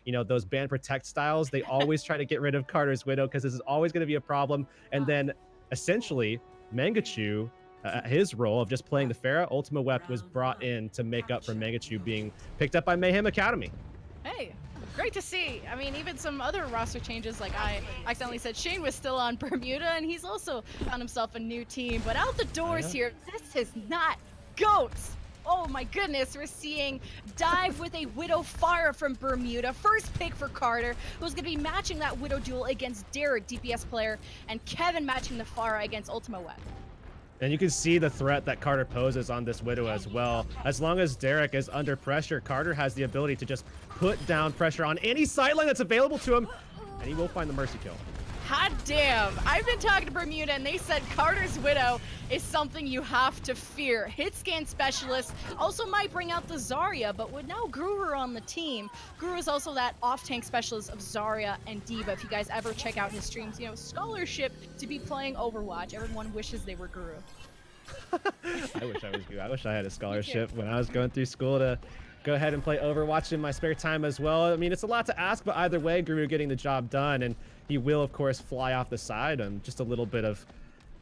you know, those ban protect styles. They always try to get rid of Carter's Widow because this is always going to be a problem. And then essentially Mangachu, his role of just playing the Pharah, Ultima Wept was brought in to make up for Mangachu being picked up by Mayhem Academy. Hey, great to see. I mean, even some other roster changes, like I accidentally said Shane was still on Bermuda, and he's also found himself a new team. But out the doors here, this is not GOATs. Oh my goodness, we're seeing Dive with a Widow Pharah from Bermuda. First pick for Carter, who's going to be matching that Widow duel against Derek, DPS player, and Kevin matching the Pharah against Ultima Wept. And you can see the threat that Carter poses on this Widow as well. As long as Derek is under pressure, Carter has the ability to just put down pressure on any sideline that's available to him, and he will find the mercy kill. Hot damn. I've been talking to Bermuda, and they said Carter's Widow is something you have to fear. Hit scan specialist also might bring out the Zarya, but with now Guru on the team, Guru is also that off-tank specialist of Zarya and D.Va. If you guys ever check out his streams, you know, scholarship to be playing Overwatch. Everyone wishes they were Guru. I wish I was Guru. I wish I had a scholarship when I was going through school to go ahead and play Overwatch in my spare time as well. I mean, it's a lot to ask, but either way, Guru getting the job done, and he will, of course, fly off the side. Just a little bit of,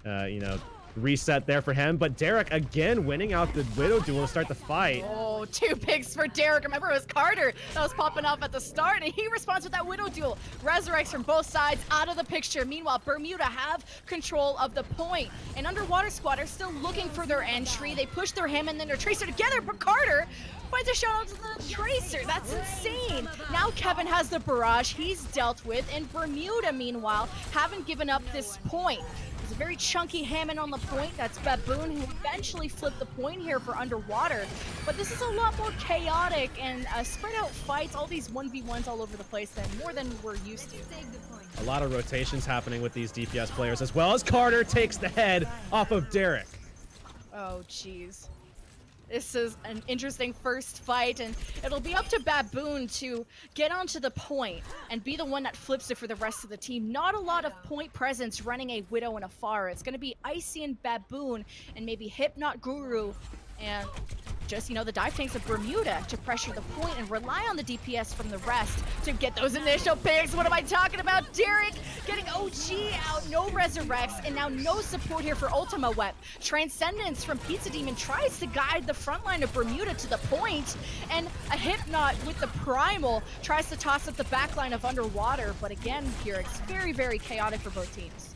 you know, reset there for him. But Derek, again, winning out the Widow duel to start the fight. Oh, 2 picks for Derek. Remember, it was Carter that was popping off at the start, and he responds with that Widow duel. Resurrects from both sides out of the picture. Meanwhile, Bermuda have control of the point. And Underwater Squad are still looking for their entry. They push their Ham and then their Tracer together, but Carter finds a shot onto the Tracer. That's insane. Now Kevin has the barrage he's dealt with, and Bermuda, meanwhile, haven't given up this point. There's a very chunky Hammond on the point. That's Baboon, who eventually flipped the point here for Underwater. But this is a lot more chaotic and spread out fights, all these 1v1s all over the place, than more than we're used to. A lot of rotations happening with these DPS players, as well as Carter takes the head off of Derek. Oh, jeez. This is an interesting first fight, and it'll be up to Baboon to get onto the point and be the one that flips it for the rest of the team. Not a lot of point presence running a Widow and a Pharah. It's going to be Icy and Baboon, and maybe Hypnot Guru, and just, you know, the dive tanks of Bermuda to pressure the point and rely on the DPS from the rest to get those initial picks. What am I talking about? Derek getting OG out, no resurrects, and now no support here for Ultima Wept. Transcendence from Pizza Demon tries to guide the front line of Bermuda to the point, and a Hypnot with the Primal tries to toss up the back line of Underwater, but again, here it's very, very chaotic for both teams.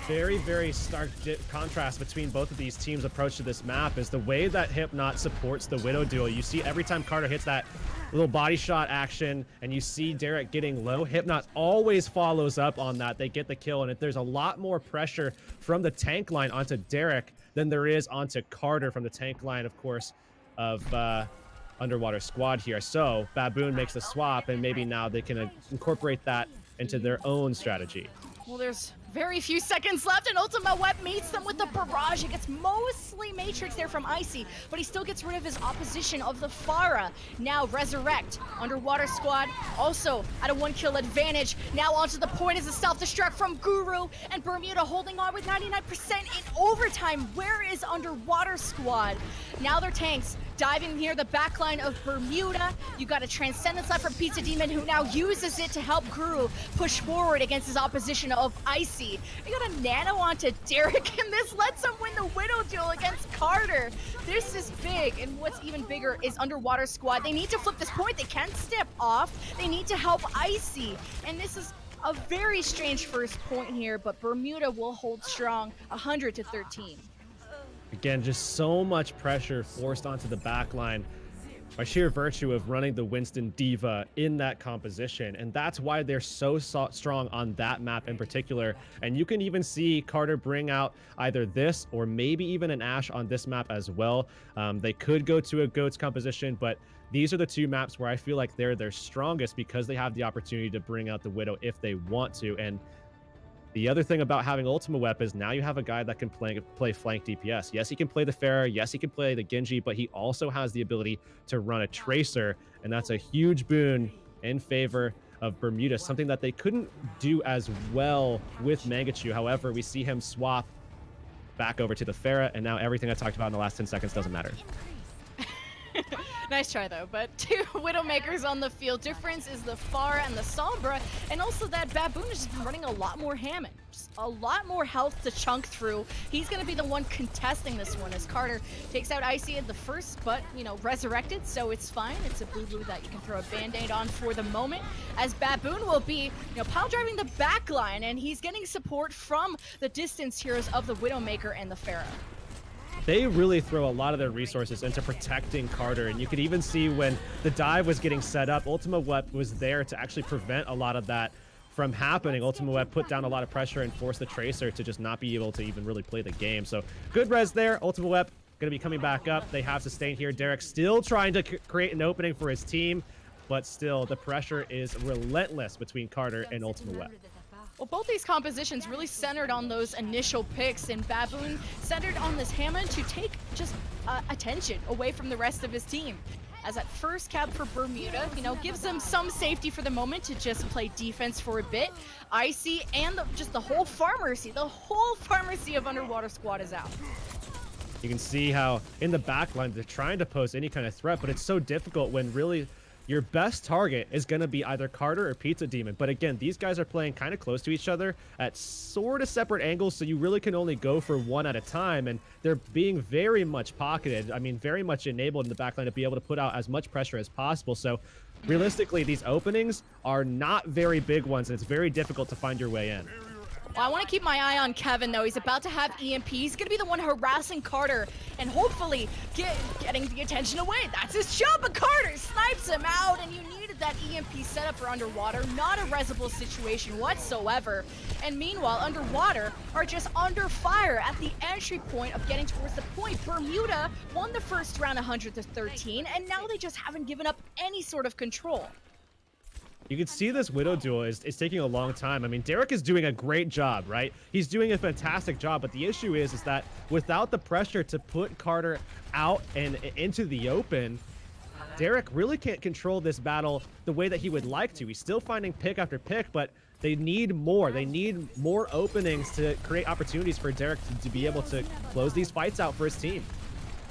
Very, very stark contrast between both of these teams' approach to this map is the way that Hypnot supports the Widow duel. You see every time Carter hits that little body shot action and you see Derek getting low, Hypnot always follows up on that. They get the kill, and there's a lot more pressure from the tank line onto Derek than there is onto Carter from the tank line, of course, of Underwater Squad here. So Baboon makes the swap, and maybe now they can incorporate that into their own strategy. Well, there's very few seconds left, and Ultima Wept meets them with the barrage. It gets mostly Matrix there from Icy, but he still gets rid of his opposition of the Pharah. Now Resurrect. Underwater Squad also at a 1-kill advantage. Now onto the point is a self-destruct from Guru, and Bermuda holding on with 99% in overtime. Where is Underwater Squad? Now their tanks diving near the backline of Bermuda. You got a Transcendence left from Pizza Demon, who now uses it to help Guru push forward against his opposition of Icy. You got a nano onto Derek, and this lets him win the Widow duel against Carter. This is big, and what's even bigger is Underwater Squad. They need to flip this point. They can't step off. They need to help Icy, and this is a very strange first point here, but Bermuda will hold strong, 100-13. Again, just so much pressure forced onto the back line by sheer virtue of running the Winston D.Va in that composition. And that's why they're so strong on that map in particular. And you can even see Carter bring out either this or maybe even an Ashe on this map as well. They could go to a GOATS composition, but these are the two maps where I feel like they're their strongest because they have the opportunity to bring out the Widow if they want to. And the other thing about having Ultima Wept is now you have a guy that can play flank DPS. Yes, he can play the Pharah. Yes, he can play the Genji, but he also has the ability to run a Tracer, and that's a huge boon in favor of Bermuda, something that they couldn't do as well with Mangachu. However, we see him swap back over to the Pharah, and now everything I talked about in the last 10 seconds doesn't matter. Nice try though, but 2 Widowmakers on the field. Difference is the Pharah and the Sombra, and also that Baboon has just been running a lot more Hammond. Just a lot more health to chunk through. He's gonna be the one contesting this one as Carter takes out Icy at the first, but, you know, resurrected, so it's fine. It's a boo-boo that you can throw a band-aid on for the moment, as Baboon will be, you know, pile driving the back line, and he's getting support from the distance heroes of the Widowmaker and the Pharah. They really throw a lot of their resources into protecting Carter, and you could even see when the dive was getting set up, Ultima Web was there to actually prevent a lot of that from happening. Ultima Web put down a lot of pressure and forced the Tracer to just not be able to even really play the game. So good res there. Ultima Web going to be coming back up. They have sustained here. Derek still trying to create an opening for his team, but still the pressure is relentless between Carter and Ultima Web. Well, both these compositions really centered on those initial picks, and Baboon centered on this Hammond to take just attention away from the rest of his team. As that first cap for Bermuda, you know, gives them some safety for the moment to just play defense for a bit. Icy and just the whole pharmacy of Underwater Squad is out. You can see how in the backline they're trying to pose any kind of threat, but it's so difficult when really your best target is going to be either Carter or Pizza Demon. But again, these guys are playing kind of close to each other at sort of separate angles, so you really can only go for one at a time, and they're being very much pocketed. I mean, very much enabled in the backline to be able to put out as much pressure as possible. So realistically, these openings are not very big ones, and it's very difficult to find your way in. Well, I want to keep my eye on Kevin, though. He's about to have EMP. He's going to be the one harassing Carter and hopefully getting the attention away. That's his job, but Carter snipes him out, and you needed that EMP setup for Underwater. Not a resable situation whatsoever. And meanwhile, Underwater are just under fire at the entry point of getting towards the point. Bermuda won the first round 100-13, and now they just haven't given up any sort of control. You can see this Widow duel is taking a long time. I mean, Derek is doing a great job, right? He's doing a fantastic job, but the issue is that without the pressure to put Carter out and into the open, Derek really can't control this battle the way that he would like to. He's still finding pick after pick, but they need more. They need more openings to create opportunities for Derek to be able to close these fights out for his team.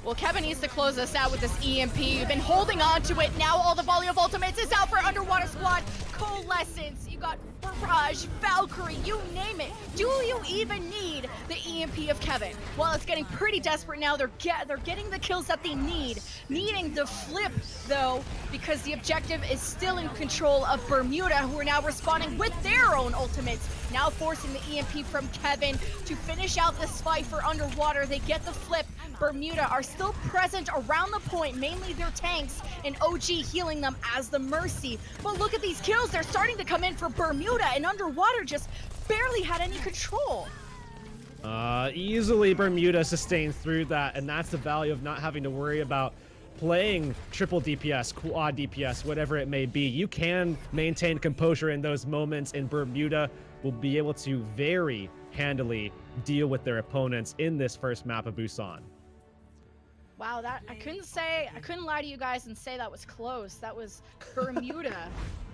Well, Kevin needs to close us out with this EMP. You've been holding on to it. Now all the volley of ultimates is out for Underwater Squad. Coalescence, you got Barrage, Valkyrie, you name it. Do you even need the EMP of Kevin? Well, it's getting pretty desperate now. They're getting the kills that they need. Needing the flip, though, because the objective is still in control of Bermuda, who are now responding with their own ultimates. Now forcing the EMP from Kevin to finish out this fight for Underwater. They get the flip. Bermuda are still present around the point, mainly their tanks, and OG healing them as the Mercy. But look at these kills. They're starting to come in for Bermuda, and Underwater just barely had any control. Easily Bermuda sustained through that, and that's the value of not having to worry about playing triple DPS, quad DPS, whatever it may be. You can maintain composure in those moments, and Bermuda will be able to very handily deal with their opponents in this first map of Busan. Wow, that I couldn't lie to you guys and say that was close. That was Bermuda.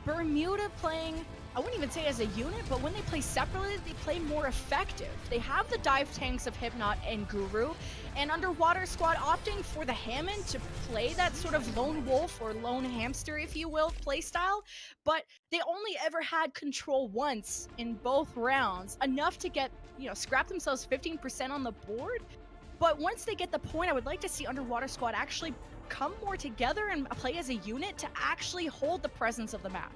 Bermuda playing, I wouldn't even say as a unit, but when they play separately, they play more effective. They have the dive tanks of Hypnot and Guru, and Underwater Squad opting for the Hammond to play that sort of lone wolf or lone hamster, if you will, playstyle, but they only ever had control once in both rounds, enough to get, you know, scrap themselves 15% on the board. But once they get the point, I would like to see Underwater Squad actually come more together and play as a unit to actually hold the presence of the map.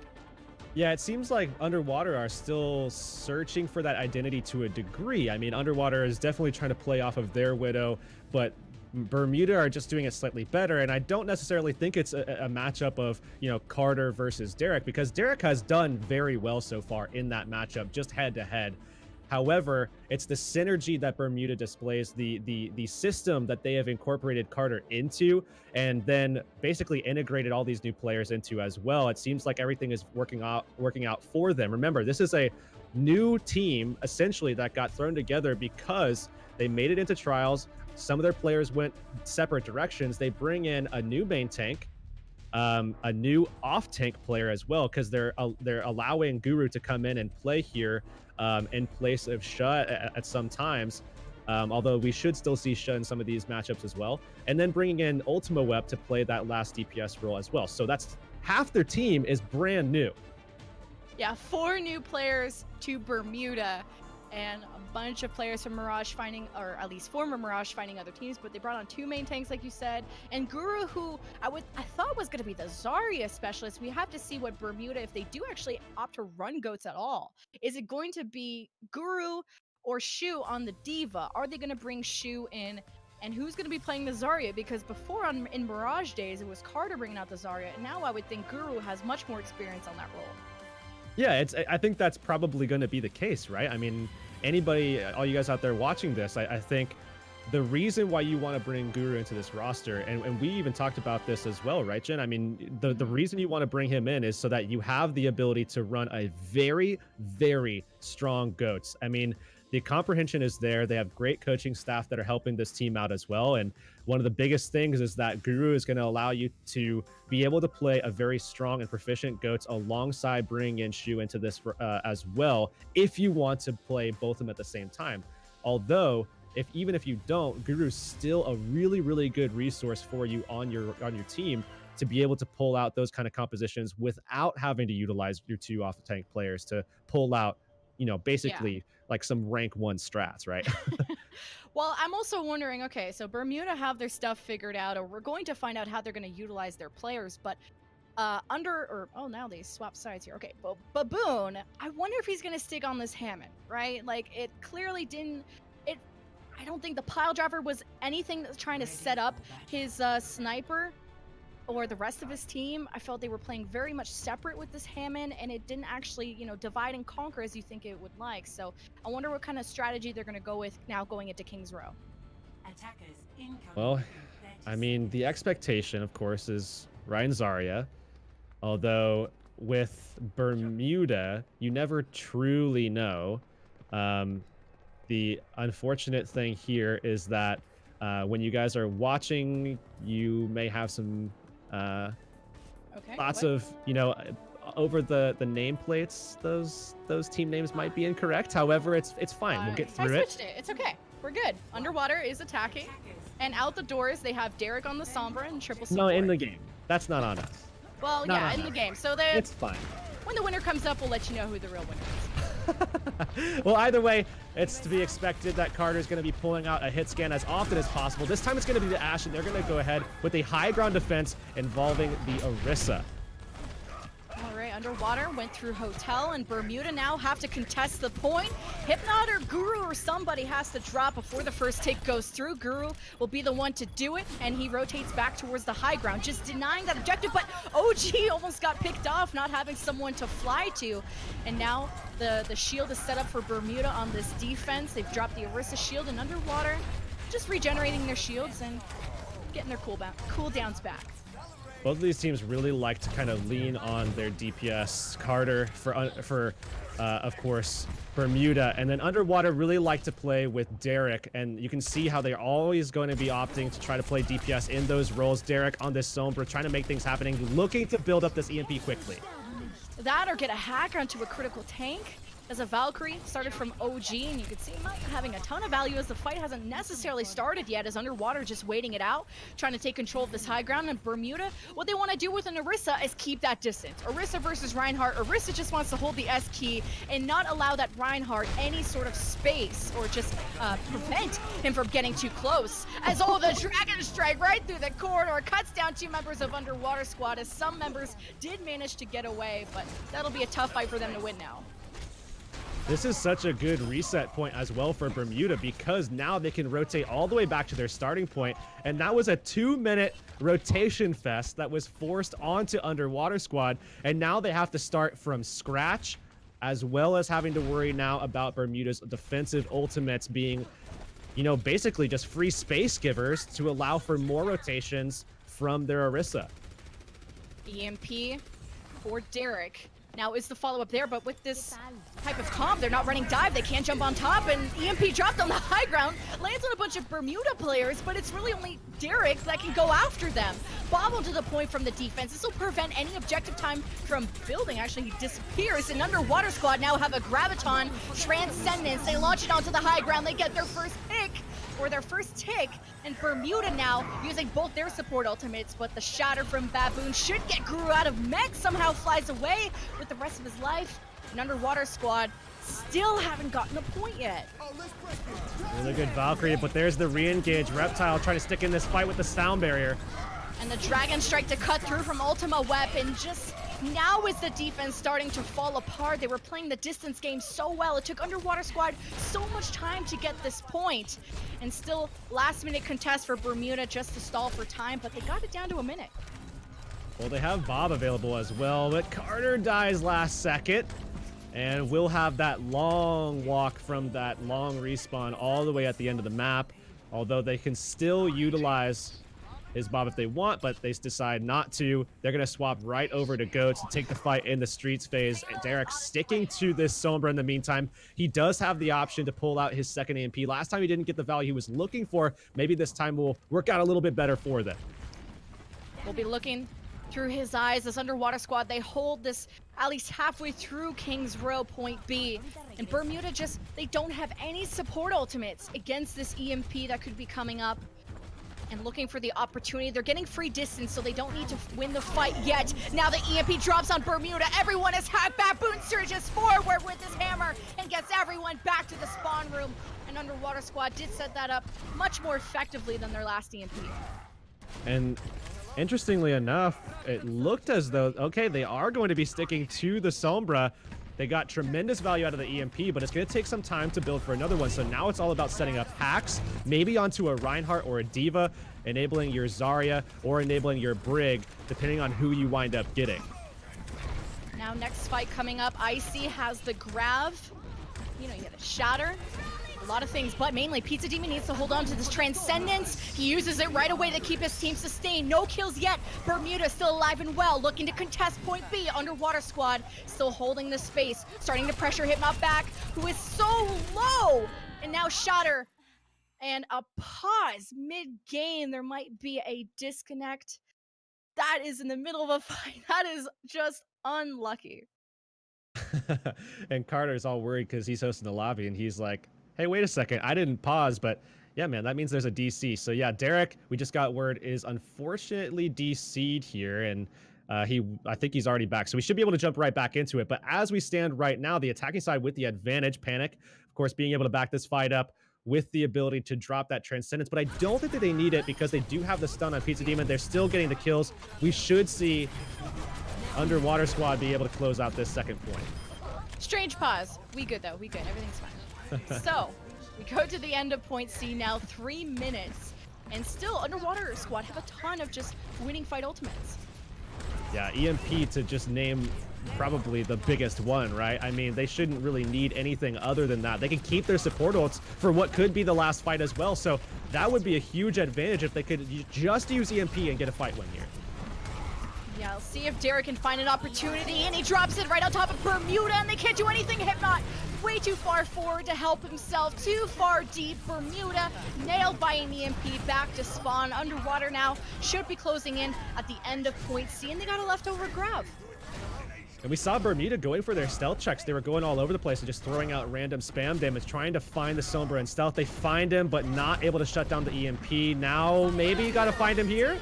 Yeah, it seems like Underwater are still searching for that identity to a degree. I mean, Underwater is definitely trying to play off of their Widow, but Bermuda are just doing it slightly better, and I don't necessarily think it's a matchup of, you know, Carter versus Derek, because Derek has done very well so far in that matchup, just head-to-head. However, it's the synergy that Bermuda displays, the system that they have incorporated Carter into, and then basically integrated all these new players into as well. It seems like everything is working out for them. Remember, this is a new team essentially that got thrown together because they made it into trials. Some of their players went separate directions. They bring in a new main tank, a new off tank player as well, because they're allowing Guru to come in and play here in place of Shut at some times. although we should still see Sha in some of these matchups as well. And then bringing in Ultima Web to play that last DPS role as well. So that's half their team is brand new. Yeah, 4 new players to Bermuda, and a bunch of players from Mirage finding, or at least former Mirage finding other teams, but they brought on 2 main tanks, like you said, and Guru, who I thought was going to be the Zarya specialist. We have to see what Bermuda, if they do actually opt to run goats at all. Is it going to be Guru or Shu on the Diva? Are they going to bring Shu in? And who's going to be playing the Zarya? Because before in Mirage days, it was Carter bringing out the Zarya, and now I would think Guru has much more experience on that role. Yeah, I think that's probably going to be the case, right? I mean, anybody, all you guys out there watching this, I think the reason why you want to bring Guru into this roster, and we even talked about this as well, right, Jen? I mean, the reason you want to bring him in is so that you have the ability to run a very, very strong GOATS. I mean, the comprehension is there. They have great coaching staff that are helping this team out as well. And one of the biggest things is that Guru is going to allow you to be able to play a very strong and proficient GOATS alongside bringing in Shu into this as well, if you want to play both of them at the same time. Although, even if you don't, Guru's still a really, really good resource for you on your team to be able to pull out those kind of compositions without having to utilize your 2 off the tank players to pull out, you know, basically like some rank 1 strats, right? Well, I'm also wondering, okay, so Bermuda have their stuff figured out, or we're going to find out how they're going to utilize their players, but now they swap sides here. Okay, Baboon, I wonder if he's going to stick on this Hammond, right? Like, it clearly didn't, I don't think the pile driver was anything that's trying to set up his sniper or the rest of his team. I felt they were playing very much separate with this Hammond, and it didn't actually, you know, divide and conquer as you think it would like. So I wonder what kind of strategy they're going to go with now going into King's Row. Well, I mean, the expectation, of course, is Ryan Zarya. Although with Bermuda, you never truly know. The unfortunate thing here is that when you guys are watching, you may have some lots of, you know, over the nameplates, those team names might be incorrect. However, it's fine. We'll get through it. I switched it. It's okay. We're good. Underwater is attacking, and out the doors they have Derek on the Sombra and triple support. No, in the game. That's not on us. Well, yeah, in the game. So it's fine. When the winner comes up, we'll let you know who the real winner is. Well, either way, it's to be expected that Carter's going to be pulling out a hit scan as often as possible. This time it's going to be the Ashe, and they're going to go ahead with a high ground defense involving the Orisa. All right, Underwater went through Hotel, and Bermuda now have to contest the point. Hypnot or Guru or somebody has to drop before the first take goes through. Guru will be the one to do it, and he rotates back towards the high ground, just denying that objective, but OG almost got picked off, not having someone to fly to. And now the shield is set up for Bermuda on this defense. They've dropped the Orisa shield, and Underwater just regenerating their shields and getting their cooldowns back. Both of these teams really like to kind of lean on their DPS. Carter for of course, Bermuda, and then Underwater really like to play with Derek, and you can see how they're always going to be opting to try to play DPS in those roles. Derek on this Sombra trying to make things happening, looking to build up this EMP quickly. That or get a hack onto a critical tank. As a Valkyrie started from OG, and you can see not having a ton of value as the fight hasn't necessarily started yet, as Underwater just waiting it out, trying to take control of this high ground. And Bermuda, what they want to do with an Orisa is keep that distance. Orisa versus Reinhardt. Orisa just wants to hold the S key and not allow that Reinhardt any sort of space, or just prevent him from getting too close. As the Dragon Strike right through the corridor cuts down 2 members of Underwater squad, as some members did manage to get away, but that'll be a tough fight for them to win now. This is such a good reset point as well for Bermuda, because now they can rotate all the way back to their starting point, and that was a 2-minute rotation fest that was forced onto Underwater squad, and now they have to start from scratch, as well as having to worry now about Bermuda's defensive ultimates being, you know, basically just free space givers to allow for more rotations from their Orisa. EMP for Derek. Now is the follow-up there, but with this type of comp, they're not running dive, they can't jump on top, and EMP dropped on the high ground, lands on a bunch of Bermuda players, but it's really only Derek that can go after them. Bobble to the point from the defense. This will prevent any objective time from building. Actually, he disappears, and Underwater Squad now have a Graviton Transcendence. They launch it onto the high ground, they get their first pick, or their first tick, and Bermuda now using both their support ultimates, but the shatter from Baboon should get Guru out of mech, somehow flies away with the rest of his life, and Underwater Squad still haven't gotten a point yet. Really good Valkyrie, but there's the re-engage. Reptile trying to stick in this fight with the sound barrier. And the Dragon Strike to cut through from Ultima Weapon. Just now is the defense starting to fall apart. They were playing the distance game so well. It took Underwater Squad so much time to get this point. And still last minute contest for Bermuda just to stall for time, but they got it down to a minute. Well, they have Bob available as well, but Carter dies last second. And we'll have that long walk from that long respawn all the way at the end of the map. Although they can still utilize his Bob if they want, but they decide not to. They're going to swap right over to Goats to take the fight in the streets phase. And Derek sticking to this Sombra in the meantime. He does have the option to pull out his second AMP. Last time he didn't get the value he was looking for. Maybe this time will work out a little bit better for them. We'll be looking through his eyes. This Underwater Squad, they hold this at least halfway through King's Row point B. And Bermuda just, they don't have any support ultimates against this EMP that could be coming up. And looking for the opportunity. They're getting free distance, so they don't need to win the fight yet. Now the EMP drops on Bermuda. Everyone is hacked. Baboon surges forward with his hammer and gets everyone back to the spawn room. And Underwater Squad did set that up much more effectively than their last EMP. And interestingly enough, it looked as though, okay, they are going to be sticking to the Sombra. They got tremendous value out of the EMP, but it's going to take some time to build for another one. So now it's all about setting up hacks, maybe onto a Reinhardt or a Diva, enabling your Zarya or enabling your Brig, depending on who you wind up getting. Now next fight coming up, Icy has the Grav. You know, you get a Shatter. A lot of things, but mainly Pizza Demon needs to hold on to this Transcendence. He uses it right away to keep his team sustained. No kills yet. Bermuda still alive and well, looking to contest point B. Underwater Squad still holding the space, starting to pressure Hypnot back, who is so low. And now Shatter and a pause mid-game. There might be a disconnect. That is in the middle of a fight. That is just unlucky. And Carter's all worried because he's hosting the lobby and he's like, hey, wait a second, I didn't pause, but yeah, man, that means there's a DC. So yeah, Derek, we just got word, is unfortunately DC'd here, and I think he's already back. So we should be able to jump right back into it. But as we stand right now, the attacking side with the advantage, Panic, of course, being able to back this fight up with the ability to drop that Transcendence. But I don't think that they need it because they do have the stun on Pizza Demon. They're still getting the kills. We should see Underwater Squad be able to close out this second point. Strange pause. We good though, we good, everything's fine. So, we go to the end of point C now, 3 minutes, and still Underwater Squad have a ton of just winning fight ultimates. Yeah, EMP to just name probably the biggest one, right? I mean, they shouldn't really need anything other than that. They can keep their support ults for what could be the last fight as well, so that would be a huge advantage if they could just use EMP and get a fight win here. Yeah, I'll see if Derek can find an opportunity, and he drops it right on top of Bermuda, and they can't do anything. Hypnot way too far forward to help himself, too far deep. Bermuda nailed by an EMP back to spawn. Underwater now should be closing in at the end of point C, and they got a leftover grab. And we saw Bermuda going for their stealth checks. They were going all over the place and just throwing out random spam damage, trying to find the Sombra in stealth. They find him, but not able to shut down the EMP. Now maybe you gotta find him here.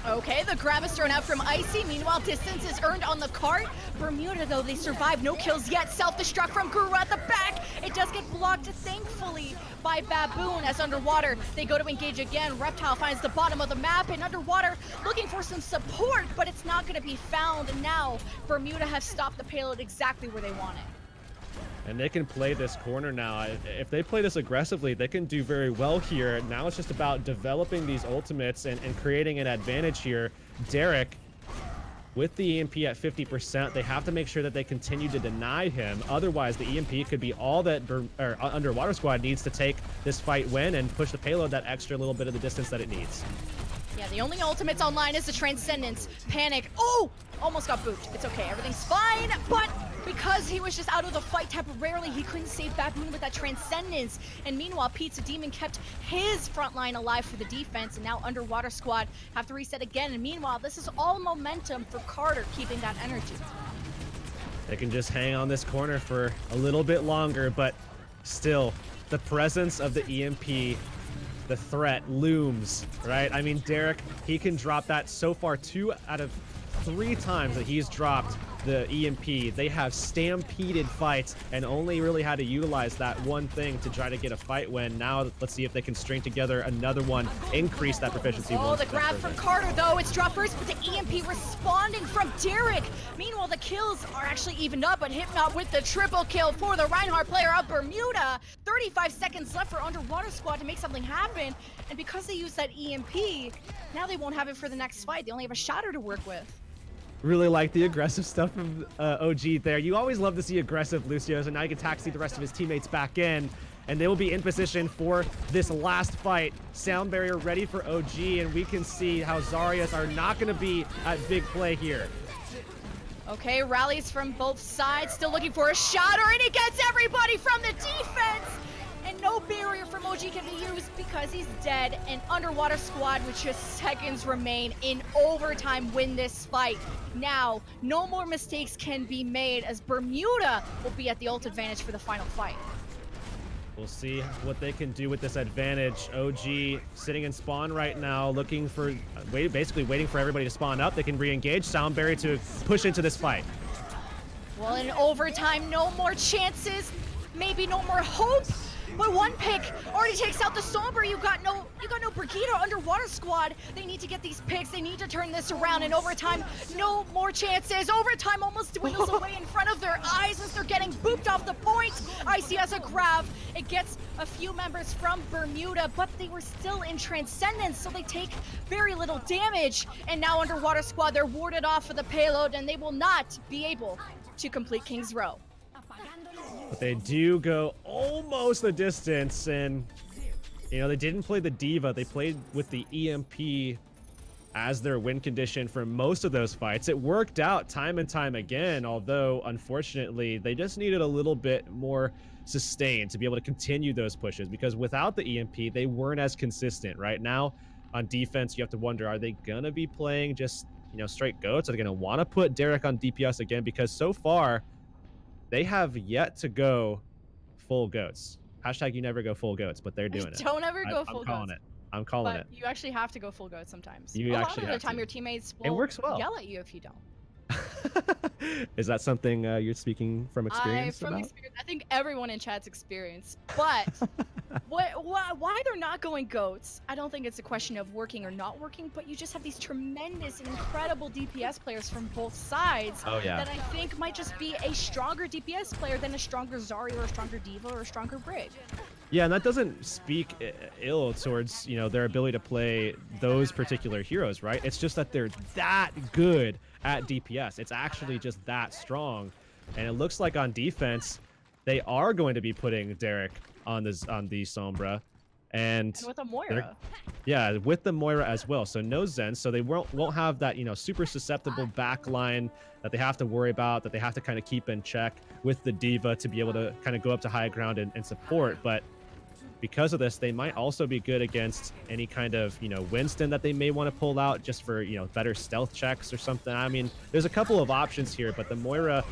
Okay, the grab is thrown out from Icy. Meanwhile, distance is earned on the cart. Bermuda, though, they survive. No kills yet. Self-destruct from Guru at the back. It does get blocked, thankfully, by Baboon as Underwater. They go to engage again. Reptile finds the bottom of the map, and Underwater looking for some support, but it's not going to be found. And now, Bermuda have stopped the payload exactly where they want it. And they can play this corner now. If they play this aggressively, they can do very well here. Now it's just about developing these ultimates and creating an advantage here. Derek, with the EMP at 50%, they have to make sure that they continue to deny him. Otherwise, the EMP could be all that Underwater Squad needs to take this fight win and push the payload that extra little bit of the distance that it needs. Yeah, the only ultimates online is the Transcendence. Panic. Oh! Almost got booped. It's okay. Everything's fine. But OG was just out of the fight temporarily. He couldn't save Baboon with that Transcendence. And meanwhile, Pizza Demon kept his front line alive for the defense. And now Underwater Squad have to reset again. And meanwhile, this is all momentum for Carter keeping that energy. They can just hang on this corner for a little bit longer, but still, the presence of the EMP, the threat looms, right? I mean, Derek, he can drop that so far 2 out of 3 times that he's dropped the EMP. They have stampeded fights and only really had to utilize that one thing to try to get a fight win. Now, let's see if they can string together another one, increase that proficiency. Oh, the grab from Carter, though. It's drop first, but the EMP responding from Derek. Meanwhile, the kills are actually evened up, but Hypnot with the triple kill for the Reinhardt player of Bermuda. 35 seconds left for Underwater Squad to make something happen. And because they use that EMP, now they won't have it for the next fight. They only have a shatter to work with. Really like the aggressive stuff from OG there. You always love to see aggressive Lucios, and now you can taxi the rest of his teammates back in, and they will be in position for this last fight. Sound barrier ready for OG, and we can see how Zarias are not going to be at big play here. Okay, rallies from both sides, still looking for a shatter, and he gets everybody from the defense! And no barrier from OG can be used because he's dead. And Underwater Squad, with just seconds remain in overtime, win this fight. Now, no more mistakes can be made as Bermuda will be at the ult advantage for the final fight. We'll see what they can do with this advantage. OG sitting in spawn right now, looking for, basically waiting for everybody to spawn up. They can re-engage. Soundberry to push into this fight. Well, in overtime, no more chances, maybe no more hope. But one pick already takes out the Sombra. You got no Brigitte. Underwater Squad. They need to get these picks. They need to turn this around. In overtime, no more chances. Overtime almost dwindles away in front of their eyes as they're getting booped off the point. Icy has a grab. It gets a few members from Bermuda, but they were still in Transcendence, so they take very little damage. And now Underwater Squad, they're warded off of the payload, and they will not be able to complete King's Row. But they do go almost the distance, and you know, they didn't play the D.Va. They played with the EMP as their win condition for most of those fights. It worked out time and time again, although unfortunately they just needed a little bit more sustain to be able to continue those pushes, because without the EMP they weren't as consistent. Right now on defense, you have to wonder, are they gonna be playing just, you know, straight goats? Are they gonna want to put Derek on DPS again? Because so far they have yet to go full goats. Hashtag you never go full goats, but they're doing it. Don't ever go full goats. I'm calling it. I'm calling it. You actually have to go full goats sometimes. You a actually lot of have the time to. your teammates will It works well. yell at you if you don't. Is that something you're speaking from experience From about? experience, I think everyone in chat's experience. But why they're not going goats, I don't think it's a question of working or not working, but you just have these tremendous and incredible DPS players from both sides that I think might just be a stronger DPS player than a stronger Zarya or a stronger D.Va or a stronger Brig. Yeah, and that doesn't speak ill towards, you know, their ability to play those particular heroes, right? It's just that they're that good at DPS. It's actually just that strong. And it looks like on defense, they are going to be putting Derek on the Sombra. And with a Moira. Yeah, with the Moira as well. So no Zen, so they won't have that, you know, super susceptible backline that they have to worry about, that they have to kind of keep in check with the D.Va to be able to kind of go up to high ground and support. But because of this, they might also be good against any kind of, you know, Winston that they may want to pull out just for, you know, better stealth checks or something. I mean, there's a couple of options here, but the Moira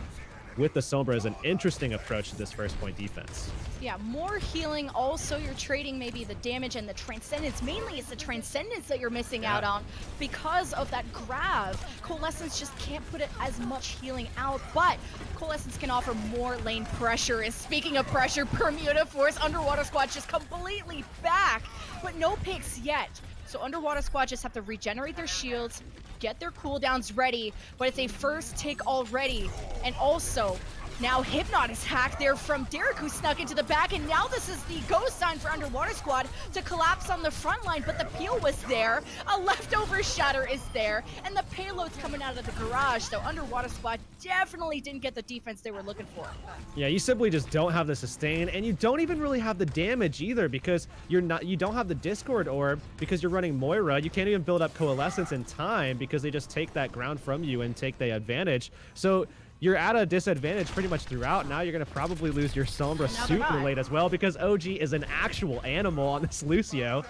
with the Sombra is an interesting approach to this first point defense. Yeah, more healing. Also, you're trading maybe the damage and the Transcendence. Mainly, it's the Transcendence that you're missing out on because of that grab. Coalescence just can't put it as much healing out, but Coalescence can offer more lane pressure. And speaking of pressure, Bermuda Force Underwater Squad just completely back, but no picks yet. So Underwater Squad just have to regenerate their shields, get their cooldowns ready, but it's a first tick already. And also, now Hypnot is hacked there from Derek, who snuck into the back, and now this is the go sign for Underwater Squad to collapse on the front line, but the peel was there, a leftover shatter is there, and the payload's coming out of the garage, so Underwater Squad definitely didn't get the defense they were looking for. Yeah, you simply just don't have the sustain, and you don't even really have the damage either, because you don't have the Discord orb, because you're running Moira. You can't even build up Coalescence in time because they just take that ground from you and take the advantage. So you're at a disadvantage pretty much throughout. Now you're going to probably lose your Sombra super late as well because OG is an actual animal on this Lucio.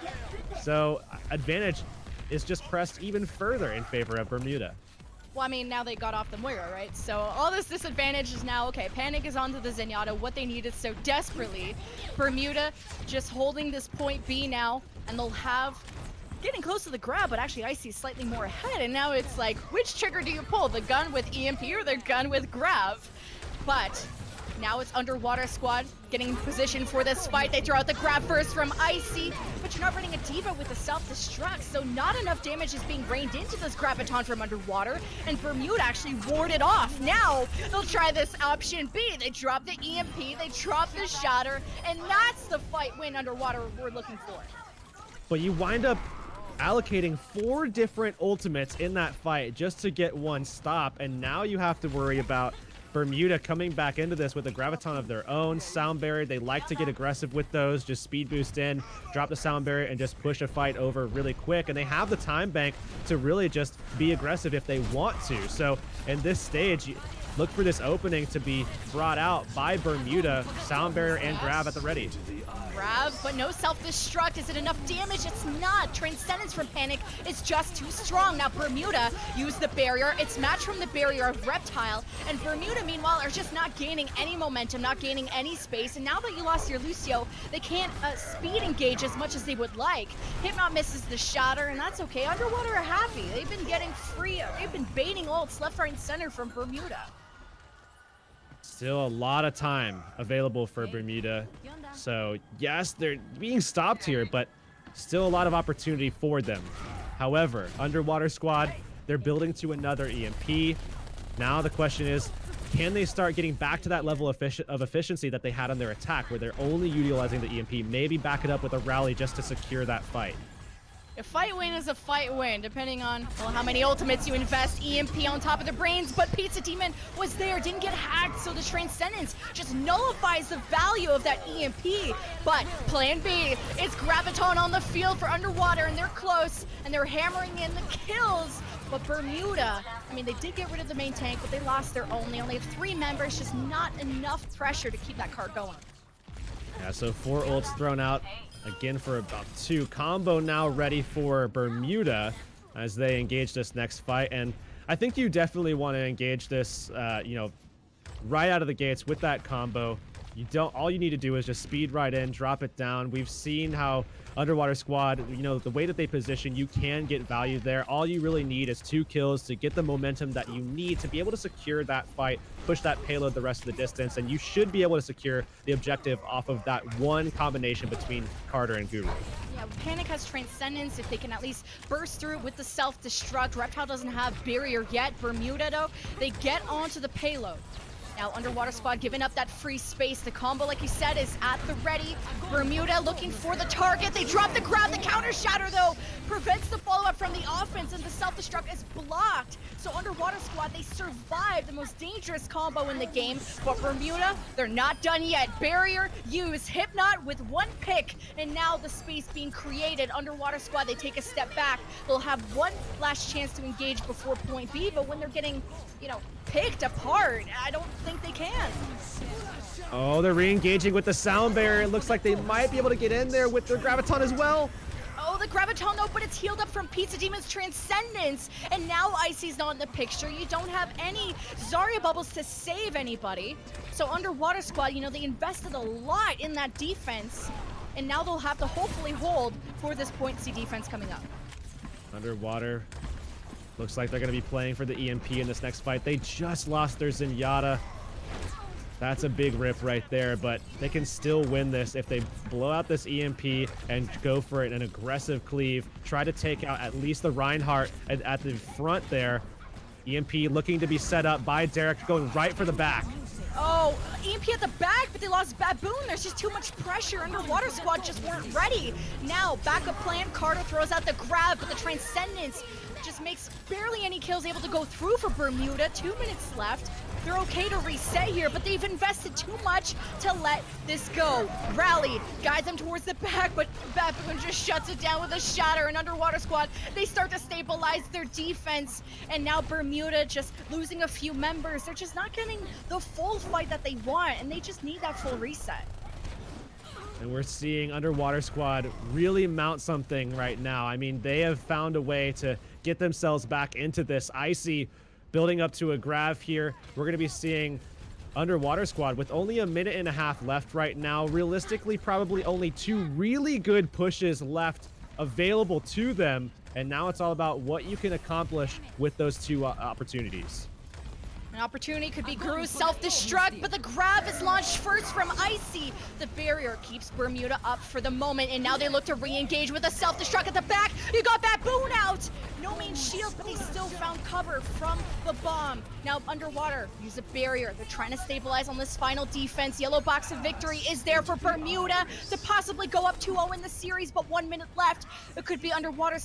So advantage is just pressed even further in favor of Bermuda. Well, I mean, now they got off the Moira, right? So all this disadvantage is now, okay, Panic is onto the Zenyatta, what they needed so desperately. Bermuda just holding this point B now, and they'll have getting close to the grab, but actually Icy is slightly more ahead, and now it's like, which trigger do you pull? The gun with EMP or the gun with grab? But now it's Underwater Squad getting position for this fight. They throw out the grab first from Icy, but you're not running a Diva with a self-destruct, so not enough damage is being rained into this Graviton from underwater, and Bermuda actually warded off. Now they'll try this option B. They drop the EMP, they drop the Shatter, and that's the fight win Underwater we're looking for. But you wind up allocating 4 different ultimates in that fight just to get one stop, and now you have to worry about Bermuda coming back into this with a Graviton of their own. Sound Barrier, they like to get aggressive with those, just speed boost in, drop the Sound Barrier, and just push a fight over really quick. And they have the time bank to really just be aggressive if they want to. So in this stage, look for this opening to be brought out by Bermuda. Sound Barrier and grab at the ready. Grab, but no self-destruct. Is it enough damage? It's not. Transcendence from Panic is just too strong. Now Bermuda used the barrier. It's matched from the barrier of Reptile, and Bermuda, meanwhile, are just not gaining any momentum, not gaining any space. And now that you lost your Lucio, they can't speed engage as much as they would like. Hypnot misses the Shatter, and that's okay. Underwater are happy. They've been getting free. They've been baiting ults left, right, and center from Bermuda. Still a lot of time available for Bermuda. So yes, they're being stopped here, but still a lot of opportunity for them. However, Underwater Squad, they're building to another EMP. Now the question is, can they start getting back to that level of efficiency that they had on their attack, where they're only utilizing the EMP, maybe back it up with a rally just to secure that fight? A fight win is a fight win, depending on, well, how many ultimates you invest. EMP on top of the brains, but Pizza Demon was there, didn't get hacked, so the Transcendence just nullifies the value of that EMP. But plan B, it's Graviton on the field for Underwater, and they're close, and they're hammering in the kills. But Bermuda, I mean, they did get rid of the main tank, but they lost their own. They only have 3 members, just not enough pressure to keep that card going. Yeah, so 4 ults thrown out. Again for about 2. Combo now ready for Bermuda as they engage this next fight. And I think you definitely want to engage this, you know, right out of the gates with that combo. You don't, all you need to do is just speed right in, drop it down. We've seen how Underwater Squad, you know, the way that they position, you can get value there. All you really need is 2 kills to get the momentum that you need to be able to secure that fight, push that payload the rest of the distance, and you should be able to secure the objective off of that one combination between Carter and Guru. Yeah, Panic has Transcendence if they can at least burst through with the self-destruct. Reptile doesn't have barrier yet. Bermuda, though, they get onto the payload. Now Underwater Squad giving up that free space. The combo, like you said, is at the ready. Bermuda looking for the target. They drop the grab. The counter shatter, though, prevents the follow-up from the offense, and the self-destruct is blocked. So Underwater Squad, they survived the most dangerous combo in the game. But Bermuda, they're not done yet. Barrier used. Hypnot with 1 pick, and now the space being created. Underwater Squad, they take a step back. They'll have 1 last chance to engage before point B, but when they're getting, you know, picked apart, I don't think they can. Oh, they're re-engaging with the Sound Barrier. It looks like they might be able to get in there with their Graviton as well. Oh, the Graviton, though, but it's healed up from Pizza Demon's Transcendence. And now Icy's not in the picture. You don't have any Zarya bubbles to save anybody. So Underwater Squad, you know, they invested a lot in that defense. And now they'll have to hopefully hold for this point C defense coming up. Underwater. Looks like they're going to be playing for the EMP in this next fight. They just lost their Zenyatta. That's a big rip right there, but they can still win this if they blow out this EMP and go for an aggressive cleave. Try to take out at least the Reinhardt at the front there. EMP looking to be set up by Derek, going right for the back. Oh, EMP at the back, but they lost Baboon. There's just too much pressure. Underwater Squad just weren't ready. Now, backup plan. Carter throws out the grab, but the Transcendence just makes barely any kills able to go through for Bermuda. 2 minutes left. They're okay to reset here, but they've invested too much to let this go. Rally guides them towards the back, but Baboon just shuts it down with a shatter. And Underwater Squad, they start to stabilize their defense. And now Bermuda just losing a few members. They're just not getting the full fight that they want, and they just need that full reset. And we're seeing Underwater Squad really mount something right now. I mean, they have found a way to get themselves back into this. Icy building up to a grab here. We're going to be seeing Underwater Squad with only a minute and a half left right now. Realistically, probably only 2 really good pushes left available to them. And now it's all about what you can accomplish with those 2 opportunities. An opportunity could be Guru's self-destruct, but the grab is launched first from Icy. The barrier keeps Bermuda up for the moment, and now they look to re-engage with a self-destruct at the back. You got Baboon out! No main shield, but they still found cover from the bomb. Now Underwater, use a barrier. They're trying to stabilize on this final defense. Yellow box of victory is there for Bermuda to possibly go up 2-0 in the series, but 1 minute left. It could be Underwater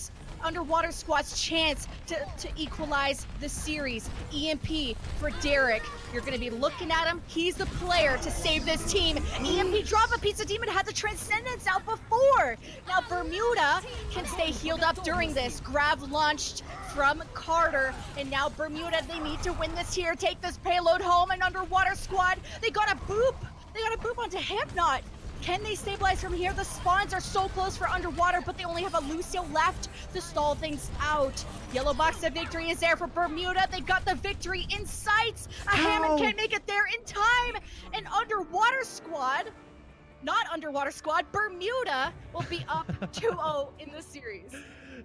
Squad's chance to equalize the series. EMP for Derek. You're going to be looking at him. He's the player to save this team. EMP drop, a Pizza Demon had the Transcendence out before. Now Bermuda can stay healed up during this. Grab launched from Carter, and now Bermuda, they need to win this here, take this payload home, and Underwater Squad, they got a boop. They got a boop onto Hypnot. Can they stabilize from here? The spawns are so close for Underwater, but they only have a Lucio left to stall things out. Yellow box of victory is there for Bermuda. They got the victory in sight. A Hammond can't make it there in time. And Underwater Squad, not Underwater Squad, Bermuda will be up 2-0 in the series.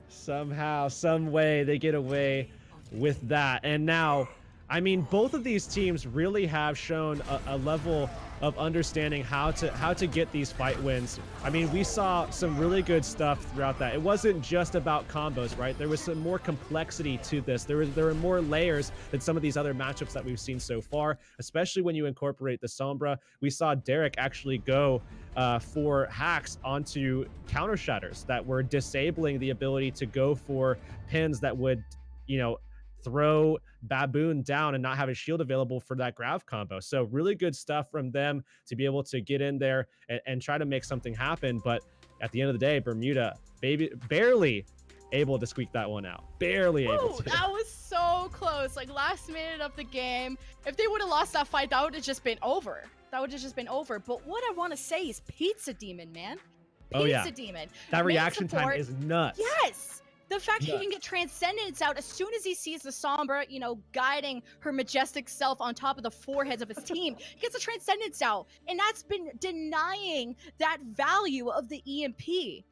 Somehow, some way, they get away with that. And now, I mean, both of these teams really have shown a level of understanding how to get these fight wins. I mean, we saw some really good stuff throughout that. It wasn't just about combos, right? There was some more complexity to this. There were more layers than some of these other matchups that we've seen so far, especially when you incorporate the Sombra. We saw Derek actually go for hacks onto counter shatters that were disabling the ability to go for pins that would, you know, throw Baboon down and not have a shield available for that grab combo. So really good stuff from them to be able to get in there and try to make something happen. But at the end of the day, Bermuda barely able to squeak that one out. Barely able to. That was so close. Like last minute of the game. If they would have lost that fight, that would have just been over. That would have just been over. But what I want to say is Pizza Demon, man. Pizza Demon. That reaction time is nuts. Yes. The fact he can get Transcendence out as soon as he sees the Sombra, you know, guiding her majestic self on top of the foreheads of his team, he gets the Transcendence out. And that's been denying that value of the EMP.